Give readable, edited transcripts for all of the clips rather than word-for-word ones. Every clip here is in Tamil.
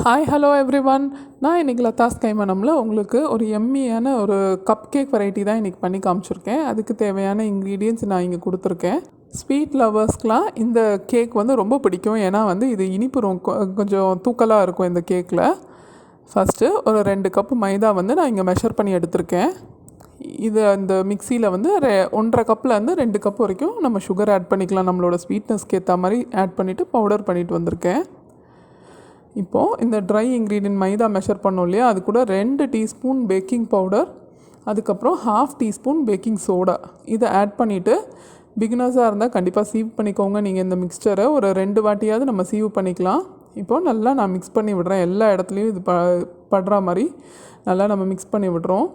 Hi hello everyone. நான் இன்றைக்கி லதாஸ் கைமனமில் உங்களுக்கு ஒரு எம்மியான ஒரு கப் கேக் வெரைட்டி தான் இன்றைக்கி பண்ணி காமிச்சிருக்கேன். அதுக்கு தேவையான இன்க்ரீடியன்ட்ஸ் நான் இங்கே கொடுத்துருக்கேன். ஸ்வீட் லவர்ஸ்க்கெலாம் இந்த கேக் வந்து ரொம்ப பிடிக்கும். ஏன்னா வந்து இது இனிப்பு கொஞ்சம் தூக்கலாக இருக்கும் இந்த கேக்கில். ஃபஸ்ட்டு ஒரு 2 கப்பு மைதா வந்து நான் இங்கே மெஷர் பண்ணி எடுத்திருக்கேன். இது அந்த மிக்சியில் வந்து 1.5 கப்லேருந்து 2 கப் வரைக்கும் நம்ம சுகர் ஆட் பண்ணிக்கலாம். நம்மளோட ஸ்வீட்னஸ்க்கு ஏற்ற மாதிரி ஆட் பண்ணிவிட்டு பவுடர் பண்ணிவிட்டு வந்திருக்கேன். இப்போது இந்த ட்ரை இன்க்ரீடியன்ட் மைதா மெஷர் பண்ணோம் இல்லையா, அது கூட 2 டீஸ்பூன் பேக்கிங் பவுடர், அதுக்கப்புறம் 1/2 டீஸ்பூன் பேக்கிங் சோடா இதை ஆட் பண்ணிவிட்டு, பிகினர்ஸாக இருந்தால் கண்டிப்பாக சீவ் பண்ணிக்கோங்க. நீங்கள் இந்த மிக்ஸ்சரை ஒரு 2 வாட்டியாவது நம்ம சீவ் பண்ணிக்கலாம். இப்போது நல்லா நான் மிக்ஸ் பண்ணி விடுறேன். எல்லா இடத்துலையும் இது படுற மாதிரி நல்லா நம்ம மிக்ஸ் பண்ணி விடுறோம்.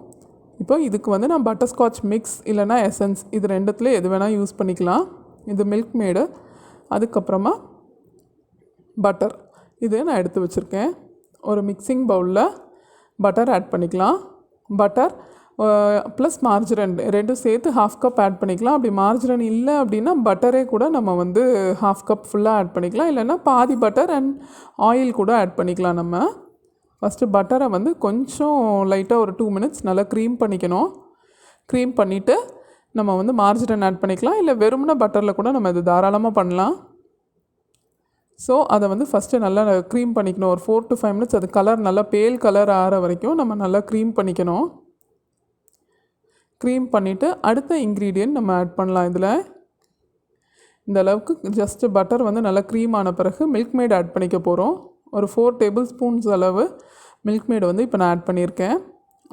இப்போ இதுக்கு வந்து நான் பட்டர்ஸ்காட்ச் மிக்ஸ் இல்லைனா எசன்ஸ் இது 2த்துல எது வேணால் யூஸ் பண்ணிக்கலாம். இது மில்க்மேடு, அதுக்கப்புறமா பட்டர் இது நான் எடுத்து வச்சுருக்கேன். ஒரு மிக்சிங் பவுலில் பட்டர் ஆட் பண்ணிக்கலாம். பட்டர் ப்ளஸ் மார்ஜரின் ரெண்டும் சேர்த்து 1/2 கப் ஆட் பண்ணிக்கலாம். அப்படி மார்ஜரின் இல்லை அப்படின்னா பட்டரே கூட நம்ம வந்து 1/2 கப் ஃபுல்லாக ஆட் பண்ணிக்கலாம். இல்லைன்னா பாதி பட்டர் அண்ட் ஆயில் கூட ஆட் பண்ணிக்கலாம். நம்ம ஃபஸ்ட்டு பட்டரை வந்து கொஞ்சம் லைட்டாக ஒரு 2 மினிட்ஸ் நல்லா க்ரீம் பண்ணிக்கணும். க்ரீம் பண்ணிவிட்டு நம்ம வந்து மார்ஜரின் ஆட் பண்ணிக்கலாம். இல்லை வெறும்னா பட்டரில் கூட நம்ம இது தாராளமாக பண்ணலாம். ஸோ அதை வந்து ஃபஸ்ட்டு நல்லா க்ரீம் பண்ணிக்கணும். ஒரு 4 to 5 மினிட்ஸ் அது கலர் நல்லா பேல் கலர் ஆகிற வரைக்கும் நம்ம நல்லா க்ரீம் பண்ணிக்கணும். க்ரீம் பண்ணிவிட்டு அடுத்த இன்க்ரீடியன்ட் நம்ம ஆட் பண்ணலாம். இதில் இந்த அளவுக்கு ஜஸ்ட்டு பட்டர் வந்து நல்லா க்ரீம் ஆன பிறகு மில்க்மேட் ஆட் பண்ணிக்க போகிறோம். ஒரு 4 டேபிள் ஸ்பூன்ஸ் அளவு மில்க்மேட் வந்து இப்போ நான் ஆட் பண்ணியிருக்கேன்.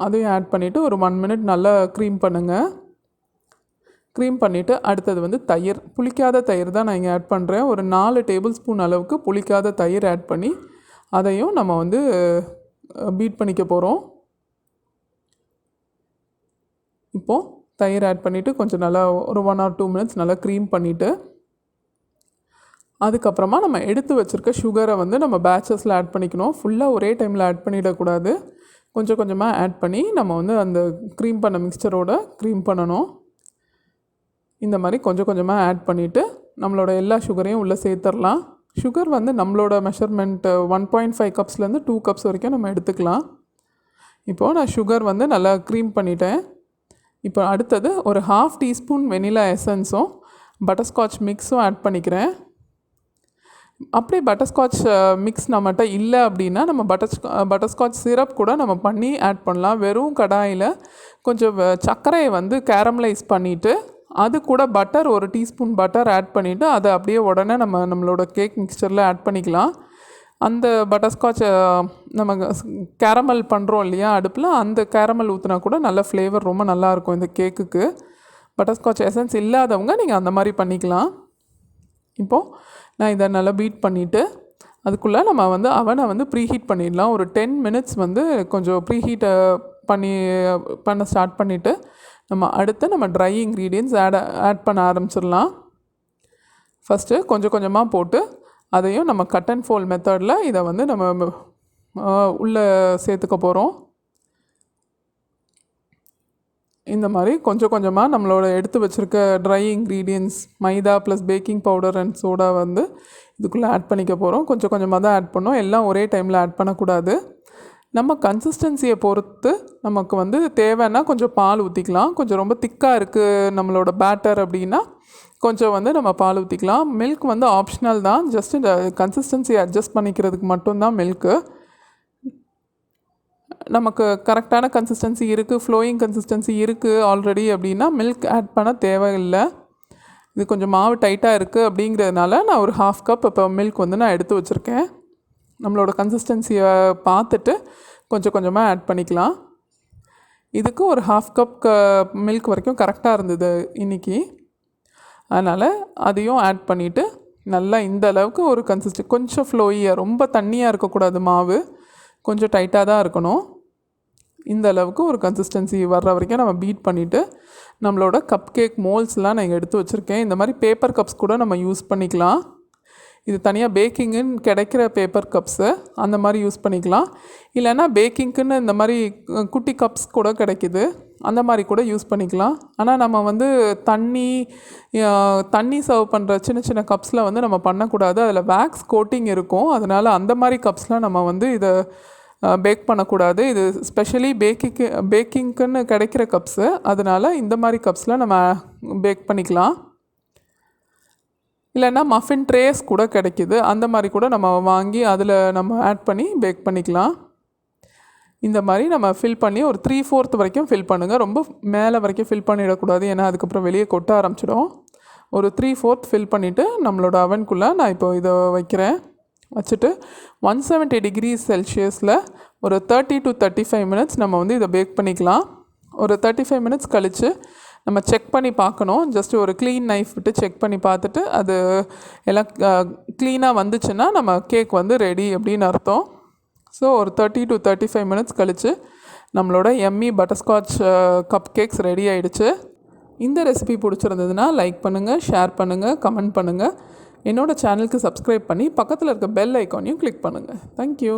அதையும் ஆட் பண்ணிவிட்டு ஒரு 1 மினிட் நல்லா க்ரீம் பண்ணுங்கள். க்ரீம் பண்ணிவிட்டு அடுத்தது வந்து தயிர், புளிக்காத தயிர் தான் நான் இங்கே ஆட் பண்ணுறேன். ஒரு 4 டேபிள் ஸ்பூன் அளவுக்கு புளிக்காத தயிர் ஆட் பண்ணி அதையும் நம்ம வந்து பீட் பண்ணிக்க போகிறோம். இப்போது தயிர் ஆட் பண்ணிவிட்டு கொஞ்சம் நல்லா ஒரு 1 or 2 மினிட்ஸ் நல்லா க்ரீம் பண்ணிவிட்டு அதுக்கப்புறமா நம்ம எடுத்து வச்சுருக்க சுகரை வந்து நம்ம பேட்சஸில் ஆட் பண்ணிக்கணும். ஃபுல்லாக ஒரே டைமில் ஆட் பண்ணிடக்கூடாது. கொஞ்சம் கொஞ்சமாக ஆட் பண்ணி நம்ம வந்து அந்த க்ரீம் பண்ண மிக்சரோட க்ரீம் பண்ணணும். இந்த மாதிரி கொஞ்சம் கொஞ்சமாக ஆட் பண்ணிவிட்டு நம்மளோட எல்லா சுகரையும் உள்ளே சேர்த்துடலாம். சுகர் வந்து நம்மளோட மெஷர்மெண்ட்டு 1.5 கப்ஸ்லேருந்து 2 கப்ஸ் வரைக்கும் நம்ம எடுத்துக்கலாம். இப்போது நான் சுகர் வந்து நல்லா க்ரீம் பண்ணிட்டேன். இப்போ அடுத்தது ஒரு 1/2 டீஸ்பூன் வெனிலா எசன்ஸும் பட்டர்ஸ்காட்ச் மிக்ஸும் ஆட் பண்ணிக்கிறேன். அப்படியே பட்டர்ஸ்காட்ச் மிக்ஸ் நம்மகிட்ட இல்லை அப்படின்னா நம்ம பட்டர்ஸ்காட்ச் சிரப் கூட நம்ம பண்ணி ஆட் பண்ணலாம். வெறும் கடாயில் கொஞ்சம் சர்க்கரையை வந்து கேரமலைஸ் பண்ணிவிட்டு அது கூட பட்டர் ஒரு டீஸ்பூன் பட்டர் ஆட் பண்ணிவிட்டு அதை அப்படியே உடனே நம்மளோட கேக் மிக்சரில் ஆட் பண்ணிக்கலாம். அந்த பட்டர்ஸ்காட்ச் நம்ம கேரமல் பண்ணுறோம் இல்லையா அடுப்பில், அந்த கேரமல் ஊற்றினா கூட நல்ல ஃப்ளேவர் ரொம்ப நல்லாயிருக்கும் இந்த கேக்குக்கு. பட்டர்ஸ்காட்ச் எசன்ஸ் இல்லாதவங்க நீங்கள் அந்த மாதிரி பண்ணிக்கலாம். இப்போது நான் இதை நல்லா பீட் பண்ணிவிட்டு அதுக்குள்ளே நம்ம வந்து அவனை வந்து ப்ரீஹீட் பண்ணிடலாம். ஒரு 10 மினிட்ஸ் வந்து கொஞ்சம் ப்ரீஹீட்டை பண்ண ஸ்டார்ட் பண்ணிவிட்டு நம்ம ட்ரை இன்க்ரீடியன்ட்ஸ் ஆட் பண்ண ஆரம்பிச்சிடலாம். ஃபஸ்ட்டு கொஞ்சம் கொஞ்சமாக போட்டு அதையும் நம்ம கட் அண்ட் ஃபோல்ட் மெத்தடில் இதை வந்து நம்ம உள்ளே சேர்த்துக்க போகிறோம். இந்த மாதிரி கொஞ்சம் கொஞ்சமாக நம்மளோட எடுத்து வச்சுருக்க try ingredients maida plus baking powder and soda வந்து இதுக்குள்ளே ஆட் பண்ணிக்க போகிறோம். கொஞ்சம் கொஞ்சமாக தான் ஆட் பண்ணோம். எல்லாம் ஒரே டைமில் ஆட் பண்ணக்கூடாது. நம்ம கன்சிஸ்டன்சியை பொறுத்து நமக்கு வந்து தேவைன்னா கொஞ்சம் பால் ஊற்றிக்கலாம். கொஞ்சம் ரொம்ப திக்காக இருக்குது நம்மளோட பேட்டர் அப்படின்னா கொஞ்சம் வந்து நம்ம பால் ஊற்றிக்கலாம். மில்க் வந்து ஆப்ஷனல் தான். ஜஸ்ட் இந்த கன்சிஸ்டன்சியை அட்ஜஸ்ட் பண்ணிக்கிறதுக்கு மட்டும்தான் மில்க்கு. நமக்கு கரெக்டான கன்சிஸ்டன்சி இருக்குது, ஃப்ளோயிங் கன்சிஸ்டன்சி இருக்குது ஆல்ரெடி அப்படின்னா மில்க் ஆட் பண்ண தேவையில்லை. இது கொஞ்சம் மாவு டைட்டாக இருக்குது அப்படிங்கிறதுனால நான் ஒரு 1/2 கப் இப்போ மில்க் வந்து நான் எடுத்து வச்சுருக்கேன். நம்மளோட கன்சிஸ்டன்சியை பார்த்துட்டு கொஞ்சம் கொஞ்சமாக ஆட் பண்ணிக்கலாம். இதுக்கு ஒரு 1/2 கப் மில்க் வரைக்கும் கரெக்டாக இருந்தது இன்றைக்கி. அதனால் அதையும் ஆட் பண்ணிவிட்டு நல்லா இந்த அளவுக்கு ஒரு கொஞ்சம் ஃப்ளோயியாக, ரொம்ப தண்ணியாக இருக்கக்கூடாது, மாவு கொஞ்சம் டைட்டாக தான் இருக்கணும். இந்த அளவுக்கு ஒரு கன்சிஸ்டன்சி வர்ற வரைக்கும் நம்ம பீட் பண்ணிவிட்டு நம்மளோட கப் கேக் மோல்ஸ்லாம் நான் இங்கே எடுத்து வச்சுருக்கேன். இந்த மாதிரி பேப்பர் கப்ஸ் கூட நம்ம யூஸ் பண்ணிக்கலாம். இது தனியாக பேக்கிங்குன்னு கிடைக்கிற பேப்பர் கப்ஸு அந்த மாதிரி யூஸ் பண்ணிக்கலாம். இல்லைன்னா பேக்கிங்க்குன்னு இந்த மாதிரி குட்டி கப்ஸ் கூட கிடைக்கிது, அந்த மாதிரி கூட யூஸ் பண்ணிக்கலாம். ஆனால் நம்ம வந்து தண்ணி சர்வ் பண்ணுற சின்ன சின்ன கப்ஸில் வந்து நம்ம பண்ணக்கூடாது. அதில் வேக்ஸ் கோட்டிங் இருக்கும். அதனால் அந்த மாதிரி கப்ஸில் நம்ம வந்து இதை பேக் பண்ணக்கூடாது. இது ஸ்பெஷலி பேக்கிங்க்குன்னு கிடைக்கிற கப்ஸு. அதனால் இந்த மாதிரி கப்ஸில் நம்ம பேக் பண்ணிக்கலாம். இல்லைன்னா மஃபின் ட்ரேஸ் கூட கிடைக்கிது. அந்த மாதிரி கூட நம்ம வாங்கி அதில் நம்ம ஆட் பண்ணி பேக் பண்ணிக்கலாம். இந்த மாதிரி நம்ம ஃபில் பண்ணி ஒரு 3/4 வரைக்கும் ஃபில் பண்ணுங்கள். ரொம்ப மேலே வரைக்கும் ஃபில் பண்ணிடக்கூடாது. ஏன்னா அதுக்கப்புறம் வெளியே கொட்ட ஆரம்பிச்சிடும். ஒரு 3/4 ஃபில் பண்ணிவிட்டு நம்மளோட அவனுக்குள்ளே நான் இப்போ இதை வைக்கிறேன். வச்சுட்டு 170 degrees செல்சியஸில் ஒரு 30 to 35 minutes நம்ம வந்து இதை பேக் பண்ணிக்கலாம். ஒரு 35 minutes கழித்து நம்ம செக் பண்ணி பார்க்கணும். ஜஸ்ட்டு ஒரு க்ளீன் நைஃப் விட்டு செக் பண்ணி பார்த்துட்டு அது எல்லாம் க்ளீனாக வந்துச்சுன்னா நம்ம கேக் வந்து ரெடி அப்படின்னு அர்த்தம். ஸோ ஒரு 30 to 35 minutes கழித்து நம்மளோட yummy butterscotch cup cakes ready ஆகிடுச்சு. இந்த ரெசிபி பிடிச்சிருந்ததுன்னா லைக் பண்ணுங்கள், ஷேர் பண்ணுங்கள், கமெண்ட் பண்ணுங்கள். என்னோடய சேனலுக்கு சப்ஸ்கிரைப் பண்ணி பக்கத்தில் இருக்க பெல் ஐக்கானையும் கிளிக் பண்ணுங்கள். தேங்க்யூ.